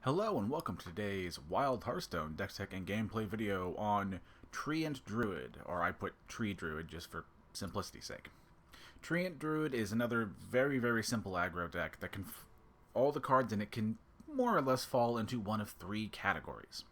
Hello and welcome to today's Wild Hearthstone deck tech and gameplay video on Treant Druid, or I put Treat Druid just for simplicity's sake. Treant Druid is another very simple aggro deck that can all the cards in it can more or less fall into one of three categories.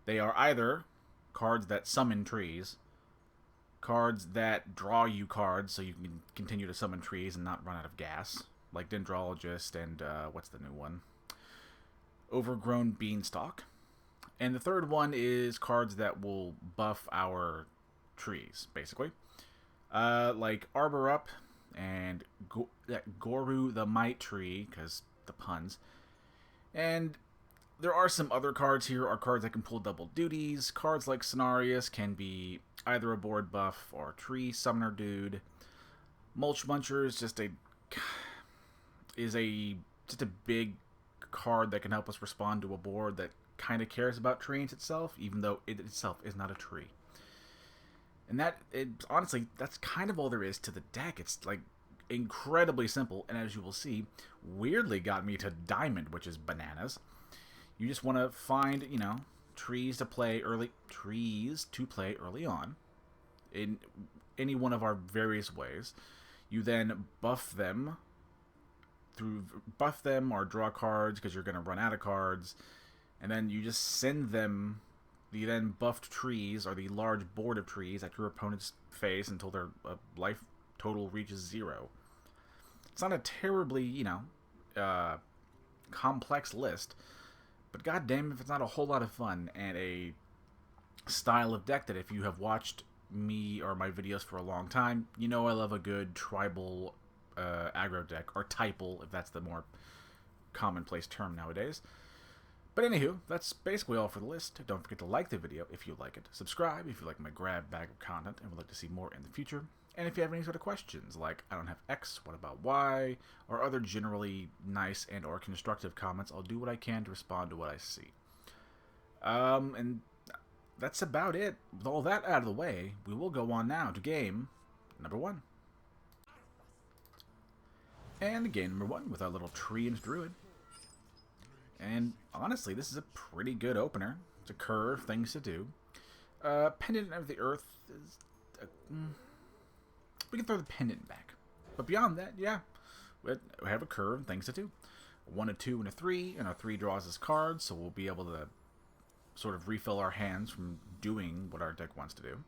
They are either cards that summon trees, cards that draw you cards so you can continue to summon trees and not run out of gas, like Dendrologist and what's the new one? Overgrown Beanstalk. And the third one is cards that will buff our trees, basically. Like Arbor Up and Goru the Might Tree, because the puns. And there are some other cards here, are cards that can pull double duties. Cards like Cenarius can be either a board buff or a tree summoner dude. Mulch Muncher is just a big card that can help us respond to a board that kind of cares about trees itself, even though it itself is not a tree. And honestly, that's kind of all there is to the deck. It's like incredibly simple, and as you will see, weirdly got me to Diamond, which is bananas. You just want to find, trees to play early on in any one of our various ways. You then buff them or draw cards because you're going to run out of cards, and then you just send them the then buffed trees or the large board of trees at your opponent's face until their life total reaches 0. It's not a terribly, complex list, but goddamn if it's not a whole lot of fun and a style of deck that if you have watched me or my videos for a long time, I love a good tribal aggro deck, or typal, if that's the more commonplace term nowadays. But anywho, that's basically all for the list. Don't forget to like the video if you like it, subscribe if you like my grab bag of content and would like to see more in the future, and if you have any sort of questions like I don't have X, what about Y, or other generally nice and or constructive comments, I'll do what I can to respond to what I see. And that's about it. With all that out of the way, we will go on now to game number 1. And game number 1 with our little Treant Druid. And honestly, this is a pretty good opener. It's a curve, things to do. Pendant of the Earth is... we can throw the pendant back. But beyond that, yeah, we have a curve, things to do. 1, a 2, and a 3, and our 3 draws us cards, so we'll be able to sort of refill our hands from doing what our deck wants to do.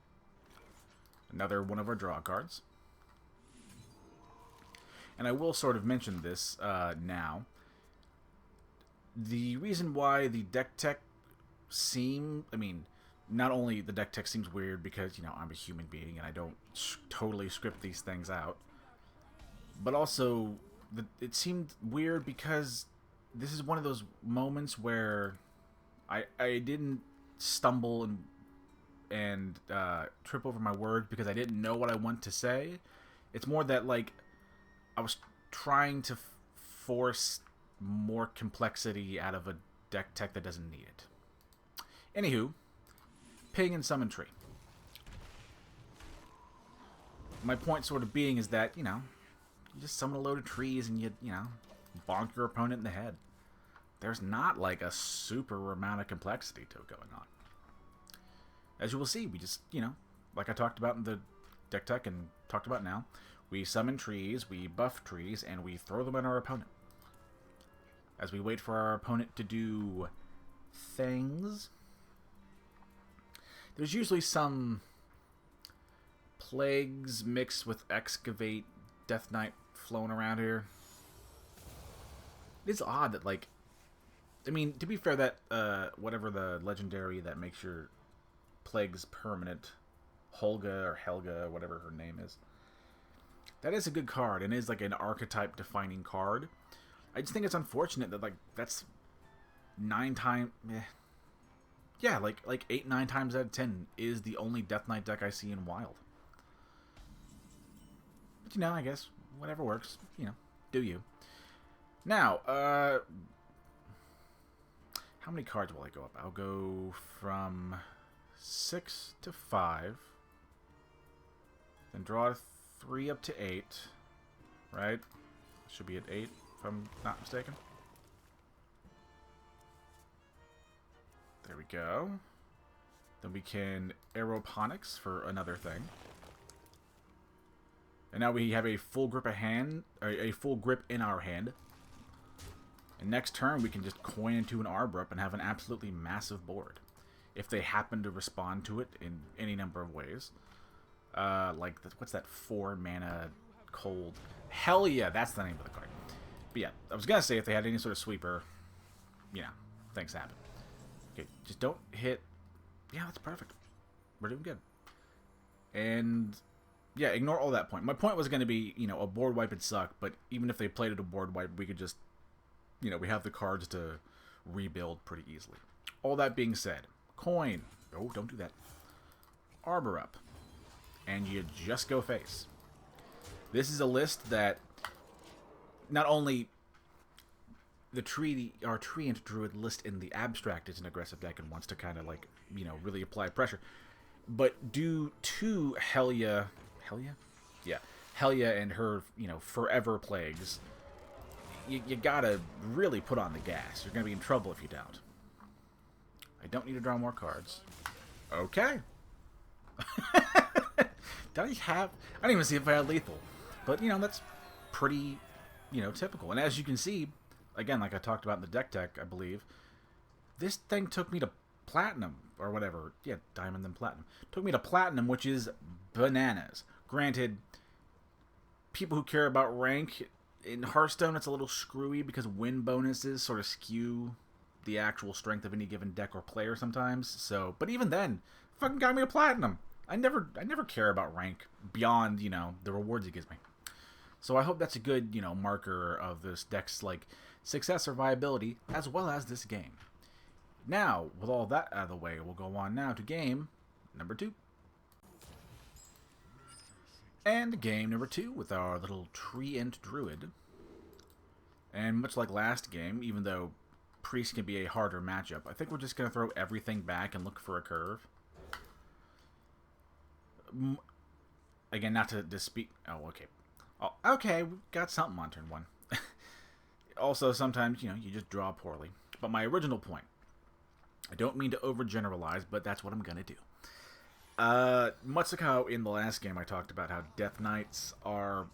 Another one of our draw cards. And I will sort of mention this now. The reason why the deck tech not only the deck tech seems weird because, I'm a human being and I don't totally script these things out, but also it seemed weird because this is one of those moments where I didn't stumble and trip over my words because I didn't know what I want to say. It's more that, like, I was trying to force more complexity out of a deck tech that doesn't need it. Anywho, ping and summon tree. My point sort of being is that, you just summon a load of trees and you bonk your opponent in the head. There's not like a super amount of complexity to it going on. As you will see, we just, like I talked about in the deck tech and talked about now, we summon trees, we buff trees, and we throw them at our opponent. As we wait for our opponent to do things, there's usually some plagues mixed with excavate, Death Knight flowing around here. It's odd that, like, to be fair, that whatever the legendary that makes your plagues permanent, Holga or Helga, whatever her name is, that is a good card and is like an archetype defining card. I just think it's unfortunate that, like, that's 9 times... Yeah, like 8, 9 times out of 10 is the only Death Knight deck I see in Wild. But, I guess, whatever works, do you. Now, how many cards will I go up? I'll go from 6 to 5. Then draw 3 up to 8. Right? Should be at 8. if I'm not mistaken. There we go. Then we can aeroponics for another thing. And now we have a full grip of hand, or a full grip in our hand. And next turn we can just coin into an Arbor and have an absolutely massive board. If they happen to respond to it in any number of ways. Like, what's that 4 mana cold? Hell yeah, that's the name of the card. But yeah, I was gonna say if they had any sort of sweeper, you know, things happen. Okay, just don't hit. Yeah, that's perfect. We're doing good. And yeah, ignore all that point. My point was going to be, you know, a board wipe would suck, but even if they played it a board wipe, we could just, you know, we have the cards to rebuild pretty easily. All that being said, coin. Oh, don't do that. Arbor up. And you just go face. This is a list that not only the Treant Druid list in the abstract is an aggressive deck and wants to kind of like, you know, really apply pressure, but due to Helia and her, you know, forever plagues, you gotta really put on the gas. You're gonna be in trouble if you don't. I don't need to draw more cards. Okay. I don't even see if I had lethal, but you know, that's pretty, you know, typical. And as you can see, again, like I talked about in the deck tech, I believe, this thing took me to platinum, or whatever. Yeah, diamond then platinum. Took me to platinum, which is bananas. Granted, people who care about rank, in Hearthstone, it's a little screwy because win bonuses sort of skew the actual strength of any given deck or player sometimes. So, but even then, fucking got me to platinum. I never care about rank beyond, you know, the rewards it gives me. So I hope that's a good, you know, marker of this deck's, like, success or viability, as well as this game. Now, with all that out of the way, we'll go on now to game number 2. And game number 2 with our little Treant Druid. And much like last game, even though Priest can be a harder matchup, I think we're just going to throw everything back and look for a curve. Again, not to speak... Oh, okay. Oh, okay, we got something on turn 1. Also, sometimes, you know, you just draw poorly. But my original point, I don't mean to overgeneralize, but that's what I'm going to do. Much like how in the last game I talked about how Death Knights are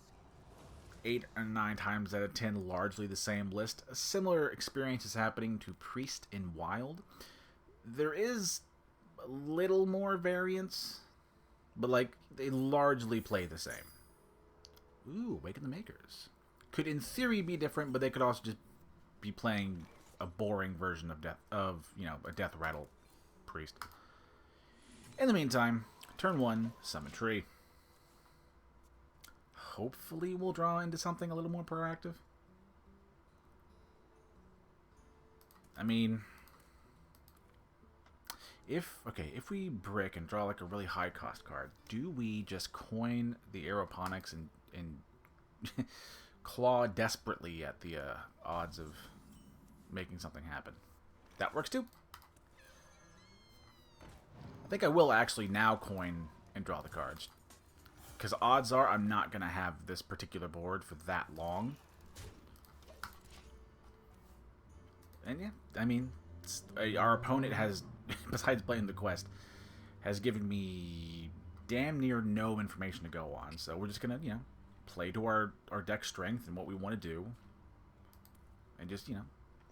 8 or 9 times out of 10 largely the same list, a similar experience is happening to Priest in Wild. There is a little more variance, but like they largely play the same. Ooh, Awaken the Makers. Could in theory be different, but they could also just be playing a boring version of you know, a Death Rattle Priest. In the meantime, turn 1, Summon Tree. Hopefully we'll draw into something a little more proactive. I mean, if we brick and draw like a really high cost card, do we just coin the aeroponics and claw desperately at the odds of making something happen? That works too. I think I will actually now coin and draw the cards, because odds are I'm not going to have this particular board for that long. And yeah, I mean, our opponent has, besides playing the quest, has given me damn near no information to go on. So we're just going to, you know, play to our deck strength and what we want to do. And just, you know,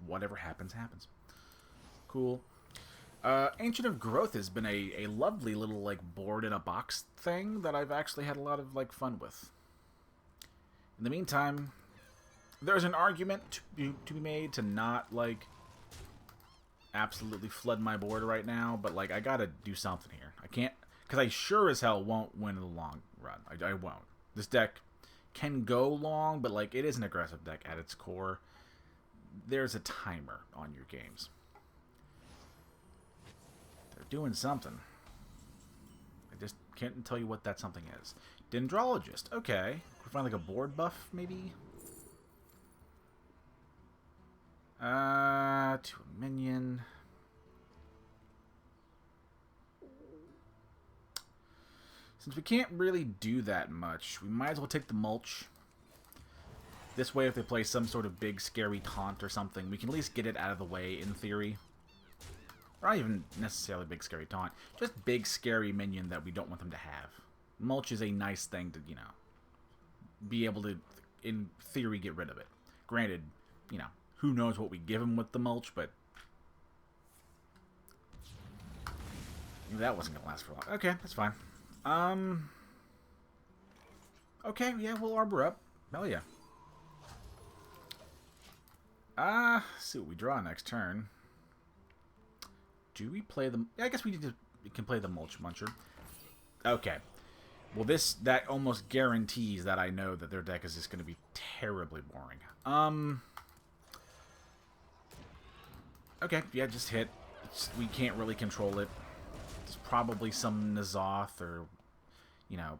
whatever happens, happens. Cool. Ancient of Growth has been a lovely little, like, board-in-a-box thing that I've actually had a lot of, like, fun with. In the meantime, there's an argument to be made to not, like, absolutely flood my board right now, but, like, I gotta do something here. I can't, because I sure as hell won't win in the long run. I won't. This deck can go long, but, like, it is an aggressive deck at its core. There's a timer on your games. Doing something. I just can't tell you what that something is. Dendrologist. Okay. We find like a board buff, maybe? To a minion. Since we can't really do that much, we might as well take the mulch. This way, if they play some sort of big, scary taunt or something, we can at least get it out of the way, in theory. Or not even necessarily big scary taunt. Just big scary minion that we don't want them to have. Mulch is a nice thing to, you know, be able to, in theory, get rid of it. Granted, you know, who knows what we give him with the mulch, but that wasn't going to last for long. Okay, that's fine. Okay, yeah, we'll Arbor up. Hell yeah. Let's see what we draw next turn. Do we play the... Yeah, I guess we can play the Mulch Muncher. Okay. Well, that almost guarantees that I know that their deck is just going to be terribly boring. Okay, yeah, just hit. We can't really control it. There's probably some N'Zoth or, you know,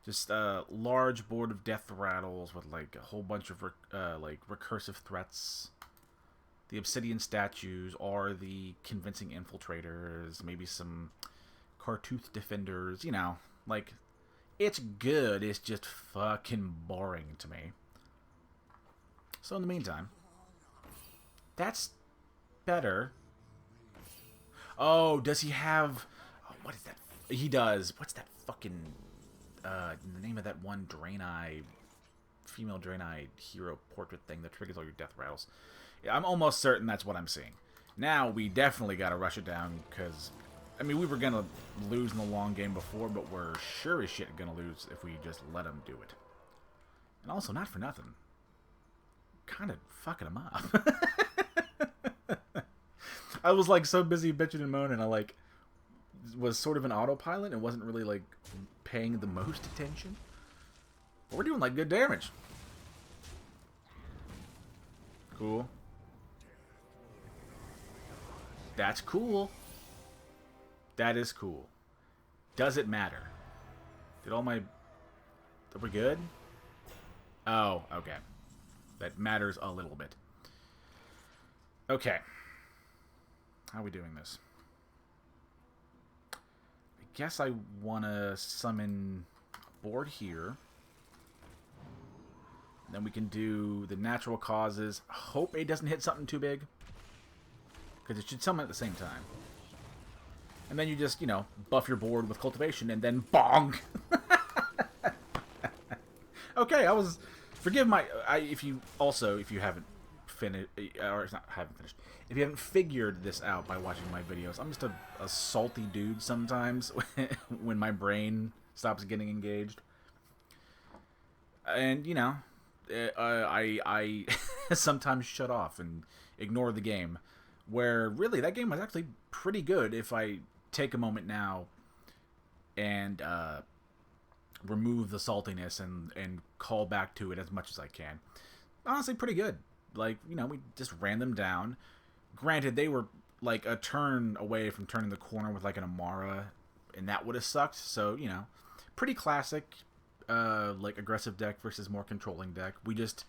just a large board of death rattles with, like, a whole bunch of, like, recursive threats. The Obsidian Statues are the Convincing Infiltrators, maybe some Cartooth Defenders, you know, like, it's good, it's just fucking boring to me. So in the meantime, that's better. Oh, does he have... Oh, what is that? He does. What's that fucking... the name of that one Draenei... Female Draenei hero portrait thing that triggers all your death rattles. Yeah, I'm almost certain that's what I'm seeing. Now, we definitely gotta rush it down, because... I mean, we were gonna lose in the long game before, but we're sure as shit gonna lose if we just let him do it. And also, not for nothing. Kind of fucking him up. I was, like, so busy bitching and moaning, I, like, was sort of an autopilot and wasn't really, like, paying the most attention. But we're doing, like, good damage. Cool. That's cool. That is cool. Does it matter? Did all my... Are we good? Oh, okay. That matters a little bit. Okay. How are we doing this? I guess I want to summon a board here. Then we can do the natural causes. Hope it doesn't hit something too big. Because it should summon at the same time. And then you just, you know, buff your board with cultivation and then bonk. Okay, I was... Forgive my... if you haven't finished... Or haven't finished. If you haven't figured this out by watching my videos, I'm just a salty dude sometimes when my brain stops getting engaged. And, you know, I sometimes shut off and ignore the game. Where, really, that game was actually pretty good if I take a moment now and remove the saltiness and call back to it as much as I can. Honestly, pretty good. Like, you know, we just ran them down. Granted, they were, like, a turn away from turning the corner with, like, an Amara, and that would have sucked. So, you know, pretty classic, like, aggressive deck versus more controlling deck. We just,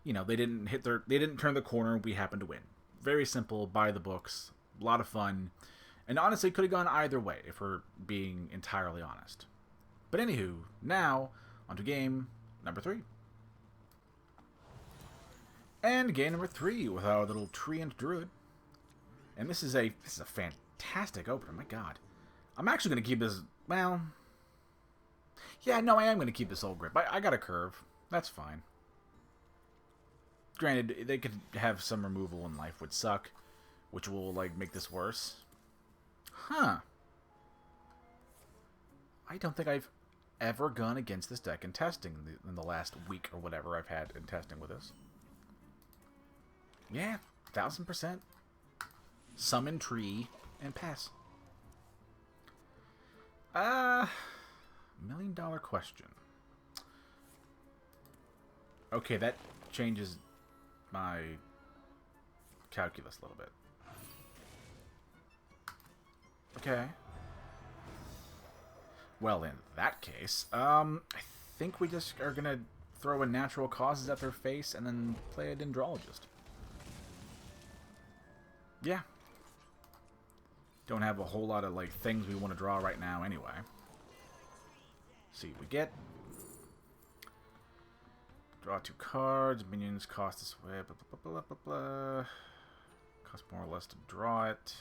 you know, they didn't turn the corner, we happened to win. Very simple, by the books, a lot of fun, and honestly could have gone either way if we're being entirely honest. But anywho, now onto game number 3. And game number 3 with our little Treant Druid. And this is a fantastic opener, my god. I'm actually going to keep this, well... Yeah, no, I am going to keep this old grip. I got a curve. That's fine. Granted, they could have some removal and life would suck, which will, like, make this worse. Huh. I don't think I've ever gone against this deck in testing in the last week or whatever I've had in testing with this. Yeah, 1000%. Summon tree and pass. $1 million question. Okay, that changes my calculus a little bit. Okay. Well, in that case, I think we just are gonna throw in natural causes at their face and then play a Dendrologist. Yeah. Don't have a whole lot of, like, things we want to draw right now anyway. See what we get. Draw 2 cards. Minions cost this way. Blah, blah, blah, blah, blah, blah. Cost more or less to draw it.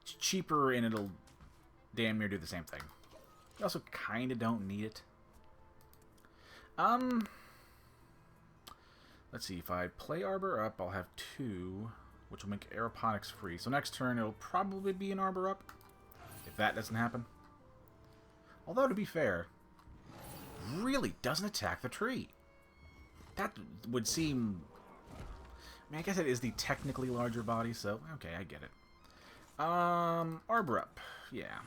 It's cheaper and it'll damn near do the same thing. You also kind of don't need it. Let's see. If I play Arbor up, I'll have 2, which will make aeroponics free. So next turn, it'll probably be an Arbor up, if that doesn't happen. Although, to be fair, really doesn't attack the tree. That would seem... I mean, I guess it is the technically larger body, so okay, I get it. Arbor up, yeah.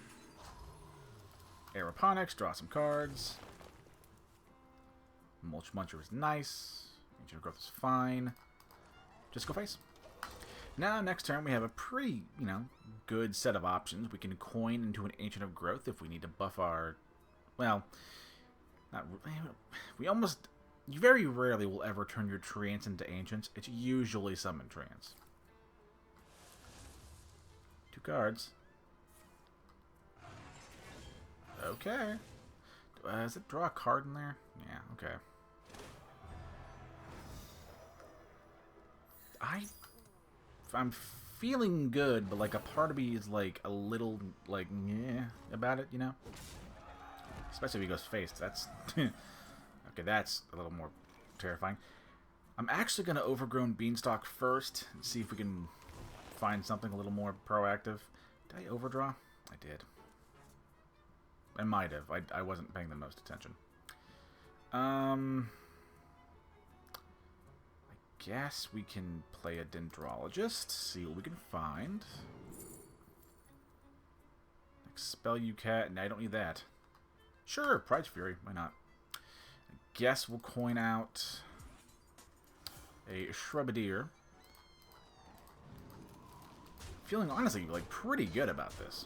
Aeroponics, draw some cards. Mulch Muncher is nice. Ancient Growth is fine. Just go face. Now, next turn, we have a pretty, good set of options. We can coin into an Ancient of Growth if we need to buff our... Well, not... We almost... You very rarely will ever turn your Treants into Ancients. It's usually Summon Treants. 2 cards. Okay. Does it draw a card in there? Yeah, okay. I'm feeling good, but like a part of me is like a little like yeah about it, Especially if he goes face. That's okay. That's a little more terrifying. I'm actually gonna Overgrown Beanstalk first and see if we can find something a little more proactive. Did I overdraw? I did. I might have. I wasn't paying the most attention. I guess we can play a Dendrologist, see what we can find. Expel you, cat. No, I don't need that. Sure, Pride's Fury. Why not? I guess we'll coin out a Shrubadier. Feeling honestly like pretty good about this.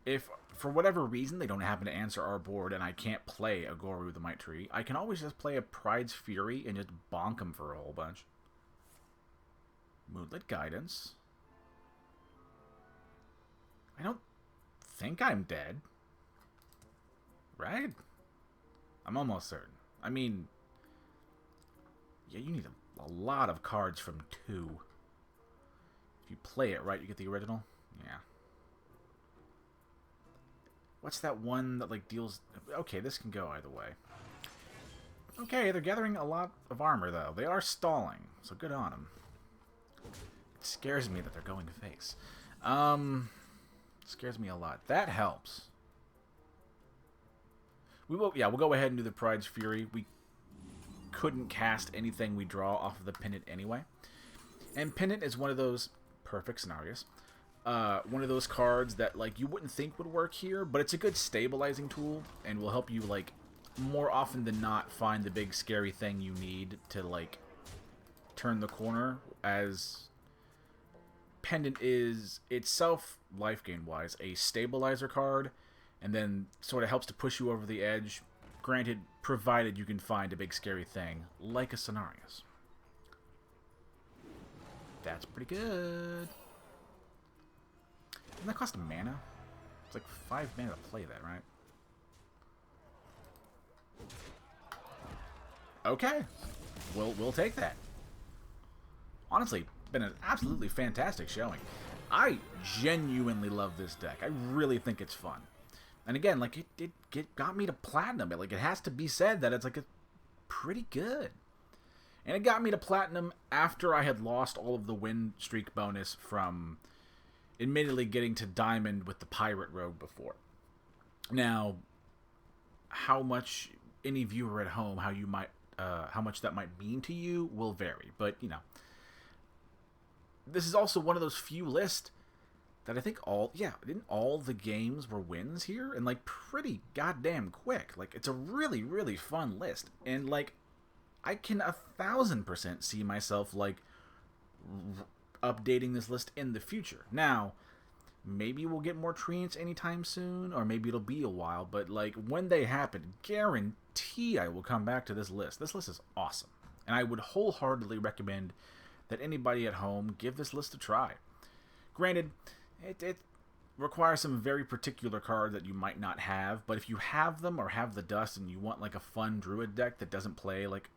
If for whatever reason they don't happen to answer our board and I can't play a Goru the Might Tree, I can always just play a Pride's Fury and just bonk them for a whole bunch. Moonlit Guidance. I don't think I'm dead. Right? I'm almost certain. I mean, yeah, you need a lot of cards from 2. If you play it right, you get the original. Yeah. What's that one that, like, deals... Okay, this can go either way. Okay, they're gathering a lot of armor, though. They are stalling, so good on them. It scares me that they're going face. Scares me a lot. That helps. We'll go ahead and do the Pride's Fury. We couldn't cast anything we draw off of the Pendant anyway. And Pendant is one of those perfect scenarios. One of those cards that, like, you wouldn't think would work here, but it's a good stabilizing tool and will help you, like, more often than not find the big scary thing you need to, like, turn the corner, as Pendant is itself, life gain wise, a stabilizer card, and then sort of helps to push you over the edge, granted, provided you can find a big scary thing, like a Cenarius. That's pretty good. Doesn't that cost mana? It's like 5 mana to play that, right? Okay. We'll take that. Honestly, been an absolutely fantastic showing. I genuinely love this deck. I really think it's fun. And again, like, it got me to Platinum. Like, it has to be said that it's, like, a pretty good. And it got me to Platinum after I had lost all of the win streak bonus from... admittedly getting to Diamond with the Pirate Rogue before. Now, how much any viewer at home, how much that might mean to you will vary. But, this is also one of those few lists that I think didn't all the games were wins here? And, like, pretty goddamn quick. Like, it's a really, really fun list. And, like, I can 1000% see myself, like, updating this list in the future. Now, maybe we'll get more Treants anytime soon, or maybe it'll be a while, but like when they happen, guarantee I will come back to this list. This list is awesome, and I would wholeheartedly recommend that anybody at home give this list a try. Granted, it requires some very particular cards that you might not have, but if you have them or have the dust and you want like a fun Druid deck that doesn't play like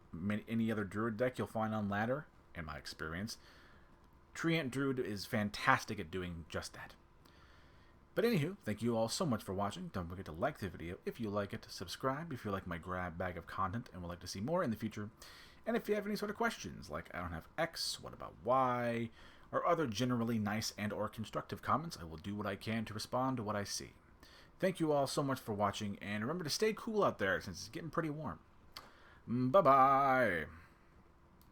any other Druid deck you'll find on ladder, in my experience, Treant Druid is fantastic at doing just that. But anywho, thank you all so much for watching. Don't forget to like the video if you like it, subscribe if you like my grab bag of content and would like to see more in the future, and if you have any sort of questions, like I don't have X, what about Y, or other generally nice and or constructive comments, I will do what I can to respond to what I see. Thank you all so much for watching, and remember to stay cool out there since it's getting pretty warm. Bye-bye!